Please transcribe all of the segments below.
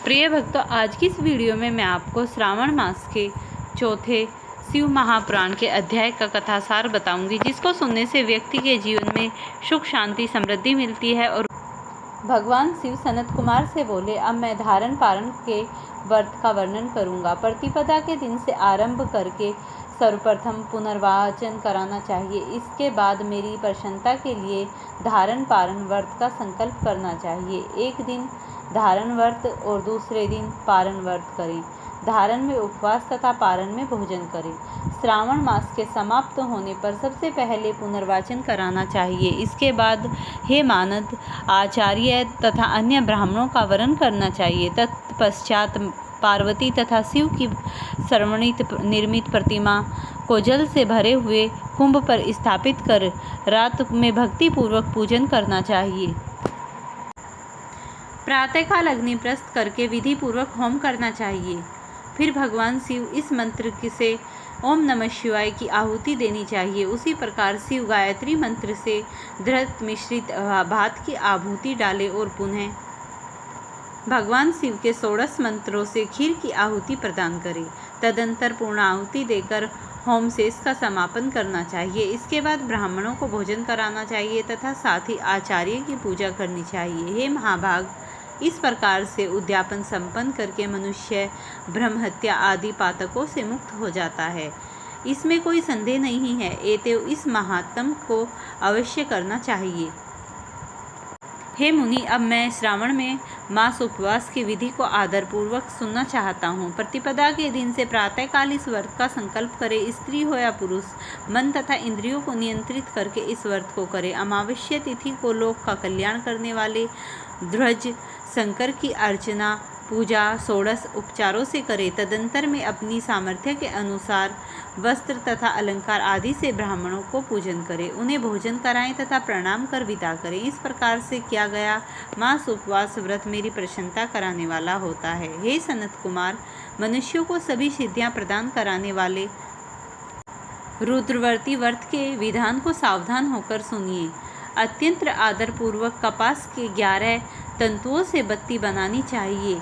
प्रिय भक्तों, आज की इस वीडियो में मैं आपको श्रावण मास के चौथे शिव महापुराण के अध्याय का कथासार बताऊंगी, जिसको सुनने से व्यक्ति के जीवन में सुख, शांति, समृद्धि मिलती है। और भगवान शिव सनत कुमार से बोले, अब मैं धारण पारण के व्रत का वर्णन करूंगा। प्रतिपदा के दिन से आरंभ करके सर्वप्रथम पुनर्वाचन कराना चाहिए। इसके बाद मेरी प्रसन्नता के लिए धारण पारण व्रत का संकल्प करना चाहिए। एक दिन धारण व्रत और दूसरे दिन पारण व्रत करें। धारण में उपवास तथा पारण में भोजन करें। श्रावण मास के समाप्त होने पर सबसे पहले पुनर्वाचन कराना चाहिए। इसके बाद हे मानद आचार्य तथा अन्य ब्राह्मणों का वरण करना चाहिए। तत्पश्चात पार्वती तथा शिव की स्वर्णित निर्मित प्रतिमा को जल से भरे हुए कुंभ पर स्थापित कर रात में भक्ति पूर्वक पूजन करना चाहिए। प्रातःकाल अग्नि प्रस्त करके विधि पूर्वक होम करना चाहिए। फिर भगवान शिव इस मंत्र से ओम नमः शिवाय की आहुति देनी चाहिए। उसी प्रकार शिव गायत्री मंत्र से घृत मिश्रित भात की आहुति डाले और पुनः भगवान शिव के 16 मंत्रों से खीर की आहुति प्रदान करें। तदंतर पूर्ण आहुति देकर होम शेष का समापन करना चाहिए। इसके बाद ब्राह्मणों को भोजन कराना चाहिए तथा साथ ही आचार्य की पूजा करनी चाहिए। हे महाभाग, इस प्रकार से उद्यापन संपन्न करके मनुष्य ब्रह्महत्या आदि पातकों से मुक्त हो जाता है। इसमें कोई संदेह नहीं है। एतव इस महात्म को अवश्य करना चाहिए। हे मुनि, अब मैं श्रावण में मास उपवास की विधि को आदरपूर्वक सुनना चाहता हूँ। प्रतिपदा के दिन से प्रातःकाल इस व्रत का संकल्प करे। स्त्री हो या पुरुष, मन तथा इंद्रियों को नियंत्रित करके इस व्रत को करे। अमावस्या तिथि को लोक का कल्याण करने वाले ध्वज शंकर की अर्चना पूजा 16 उपचारों से करे। तदंतर में अपनी सामर्थ्य के अनुसार वस्त्र तथा अलंकार आदि से ब्राह्मणों को पूजन करे। उन्हें भोजन कराएं तथा प्रणाम कर विदा करें। इस प्रकार से किया गया मास उपवास व्रत मेरी प्रसन्नता कराने वाला होता है। हे सनत कुमार, मनुष्यों को सभी सिद्धियां प्रदान कराने वाले रुद्रवर्ती व्रत के विधान को सावधान होकर सुनिए। अत्यंत आदरपूर्वक कपास के 11 तंतुओं से बत्ती बनानी चाहिए।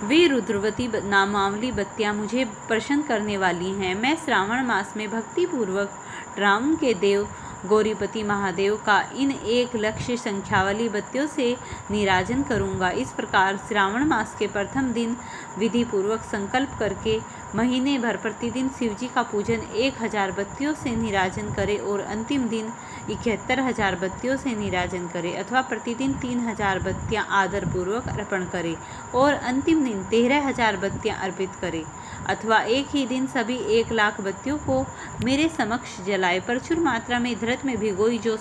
वे रुद्रवती नामावली बत्तियां मुझे प्रसन्न करने वाली हैं। मैं श्रावण मास में भक्ति पूर्वक रावण के देव गौरीपति महादेव का इन 1 लक्ष संख्या वाली बत्तियों से निराजन करूंगा। इस प्रकार श्रावण मास के प्रथम दिन विधि पूर्वक संकल्प करके महीने भर प्रतिदिन शिवजी का पूजन 1000 बत्तियों से निराजन करे और अंतिम दिन 71,000 बत्तियों से निराजन करे, अथवा प्रतिदिन 3000 बत्तियां आदर पूर्वक अर्पण करे और अंतिम दिन 13,000 बत्तियां अर्पित करे, अथवा एक ही दिन सभी 1 लाख बत्तियों को मेरे समक्ष जलाए। प्रचुर मात्रा में घृत में भिगोई जो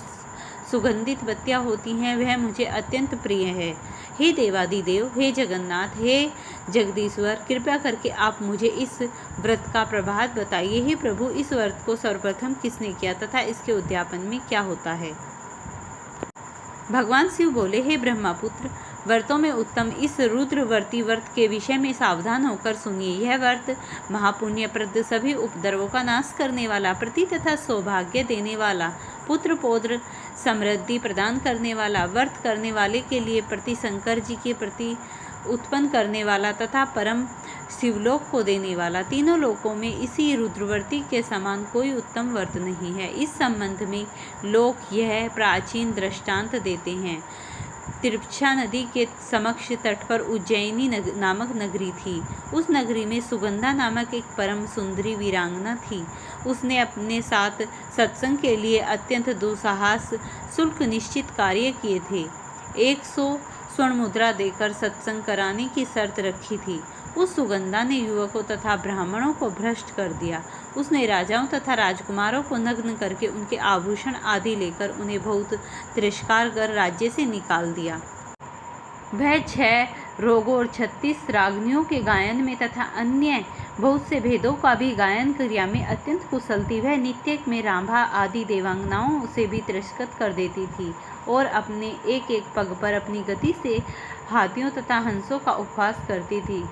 सुगंधित बत्तियां होती हैं वह मुझे अत्यंत प्रिय है। हे देवादिदेव, हे जगन्नाथ, हे जगदीश्वर, कृपया करके आप मुझे इस व्रत का प्रभात बताइए। हे प्रभु, इस व्रत को सर्वप्रथम किसने किया तथा इसके उद्यापन में क्या होता है? भगवान शिव बोले, हे ब्रह्मपुत्र, व्रतों में उत्तम इस रुद्रवर्ती व्रत के विषय में सावधान होकर सुनिए। यह व्रत महापुण्यप्रद, सभी उपद्रवों का नाश करने वाला, प्रति तथा सौभाग्य देने वाला, पुत्र पौत्र समृद्धि प्रदान करने वाला, व्रत करने वाले के लिए प्रति शंकर जी के प्रति उत्पन्न करने वाला तथा परम शिवलोक को देने वाला, तीनों लोकों में इसी रुद्रवर्ती के समान कोई उत्तम व्रत नहीं है। इस संबंध में लोग यह प्राचीन दृष्टांत देते हैं। तिरपक्षा नदी के समक्ष तट पर उज्जैनी नामक नगरी थी। उस नगरी में सुगंधा नामक एक परम सुंदरी वीरांगना थी। उसने अपने साथ सत्संग के लिए अत्यंत दुस्साहस शुल्क निश्चित कार्य किए थे। 100 स्वर्ण मुद्रा देकर सत्संग कराने की शर्त रखी थी। उस सुगंधा ने युवकों तथा ब्राह्मणों को भ्रष्ट कर दिया। उसने राजाओं तथा राजकुमारों को नग्न करके उनके आभूषण आदि लेकर उन्हें बहुत तिरस्कार कर राज्य से निकाल दिया। वह 6 रोगों और 36 रागनियों के गायन में तथा अन्य बहुत से भेदों का भी गायन क्रिया में अत्यंत कुशल थी। वह नित्य में रांभा आदि देवांगनाओं से भी तिरस्कृत कर देती थी और अपने एक पग पर अपनी गति से हाथियों तथा हंसों का उपहास करती थी।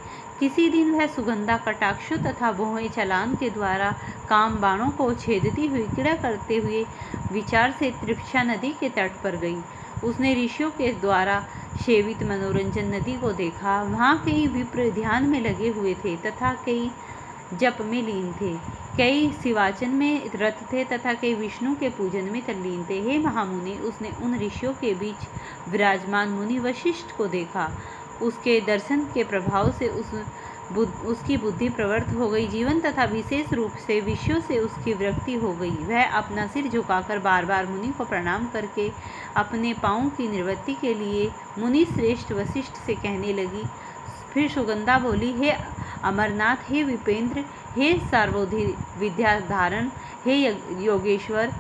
किसी दिन वह सुगंधा कटाक्षों तथा भौहें चलान के द्वारा काम बाणों को छेदती हुई क्रीड़ा करते हुए विचार से त्रिपक्षा नदी के तट पर गई। उसने ऋषियों के द्वारा सेवित मनोरंजन नदी को देखा। वहाँ कई विप्र ध्यान में लगे हुए थे तथा कई जप में लीन थे, कई शिवाचन में रत थे तथा कई विष्णु के पूजन में तल्लीन थे। हे महामुनि, उसने उन ऋषियों के बीच विराजमान मुनि वशिष्ठ को देखा। उसके दर्शन के प्रभाव से उसकी बुद्धि प्रवृत्त हो गई। जीवन तथा विशेष रूप से विषयों से उसकी विरक्ति हो गई। वह अपना सिर झुकाकर बार बार मुनि को प्रणाम करके अपने पाँव की निवृत्ति के लिए मुनि श्रेष्ठ वशिष्ठ से कहने लगी। फिर सुगंधा बोली, हे अमरनाथ, हे विपेंद्र, हे सार्वधि विद्याधारण, हे योगेश्वर,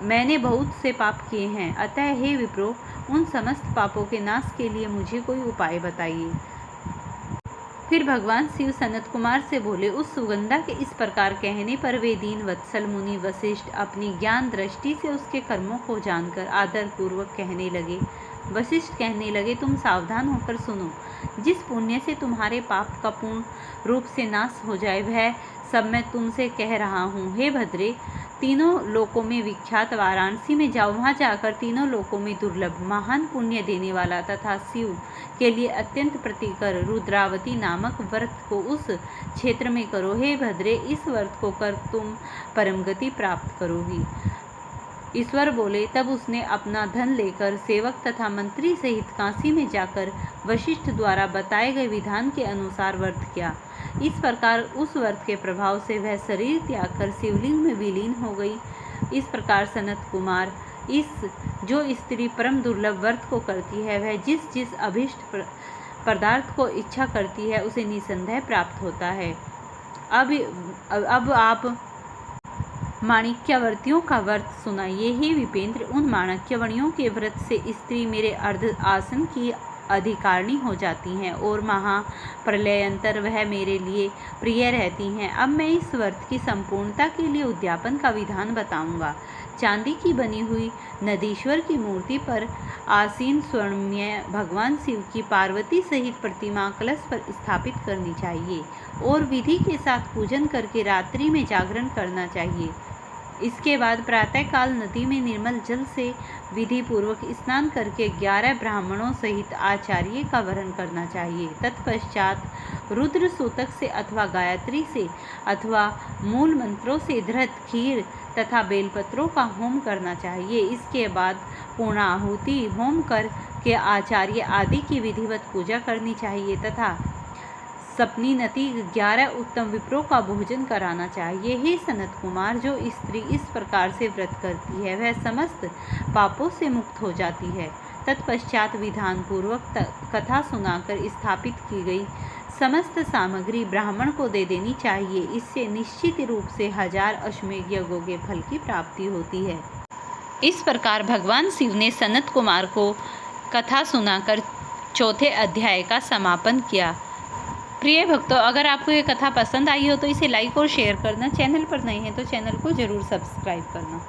मैंने बहुत से पाप किए हैं, अतः हे विप्रो, उन समस्त पापों के नाश के लिए मुझे कोई उपाय बताइए। फिर भगवान शिव सनत कुमार से बोले। उस सुगंधा के इस प्रकार कहने पर वे दीन वत्सल मुनि वशिष्ठ अपनी ज्ञान दृष्टि से उसके कर्मों को जानकर आदर पूर्वक कहने लगे। वशिष्ठ कहने लगे, तुम सावधान होकर सुनो। जिस पुण्य से तुम्हारे पाप का पूर्ण रूप से नाश हो जाए, वह सब मैं तुमसे कह रहा हूँ। हे भद्रे, तीनों लोकों में विख्यात वाराणसी में जाओ। वहाँ जाकर तीनों लोकों में दुर्लभ महान पुण्य देने वाला तथा शिव के लिए अत्यंत प्रीतिकर रुद्रावती नामक व्रत को उस क्षेत्र में करो। हे भद्रे, इस व्रत को कर तुम परम गति प्राप्त करोगी। ईश्वर बोले। तब उसने अपना धन लेकर सेवक तथा मंत्री सहित काशी में जाकर वशिष्ठ द्वारा बताए गए विधान के अनुसार व्रत किया। इस प्रकार उस व्रत के प्रभाव से वह शरीर त्याग कर शिवलिंग में विलीन हो गई। इस प्रकार सनत कुमार, जो स्त्री परम दुर्लभ व्रत को करती है, वह जिस जिस अभिष्ट पदार्थ को इच्छा करती है उसे निसंदेह प्राप्त होता है। अब आप माणिक्यवर्तियों का व्रत सुनाइए। हे विपेंद्र, उन माणिक्यवर्णियों के व्रत से स्त्री मेरे अर्ध आसन की अधिकारिणी हो जाती हैं और महाप्रलयंतर वह मेरे लिए प्रिय रहती हैं। अब मैं इस व्रत की संपूर्णता के लिए उद्यापन का विधान बताऊंगा। चांदी की बनी हुई नदीश्वर की मूर्ति पर आसीन स्वर्णमय भगवान शिव की पार्वती सहित प्रतिमा कलश पर स्थापित करनी चाहिए और विधि के साथ पूजन करके रात्रि में जागरण करना चाहिए। इसके बाद प्रातःकाल नदी में निर्मल जल से विधि पूर्वक स्नान करके 11 ब्राह्मणों सहित आचार्य का वरण करना चाहिए। तत्पश्चात रुद्र सूतक से अथवा गायत्री से अथवा मूल मंत्रों से धृत खीर तथा बेलपत्रों का होम करना चाहिए। इसके बाद पूर्णाहुति होम कर के आचार्य आदि की विधिवत पूजा करनी चाहिए तथा सपनीनति 11 उत्तम विप्रों का भोजन कराना चाहिए। हे सनत कुमार, जो स्त्री इस प्रकार से व्रत करती है वह समस्त पापों से मुक्त हो जाती है। तत्पश्चात विधान पूर्वक कथा सुनाकर स्थापित की गई समस्त सामग्री ब्राह्मण को दे देनी चाहिए। इससे निश्चित रूप से 1000 अश्वमेध यज्ञों के फल की प्राप्ति होती है। इस प्रकार भगवान शिव ने सनत कुमार को कथा सुनाकर चौथे अध्याय का समापन किया। प्रिय भक्तों, अगर आपको ये कथा पसंद आई हो तो इसे लाइक और शेयर करना। चैनल पर नए हैं तो चैनल को ज़रूर सब्सक्राइब करना।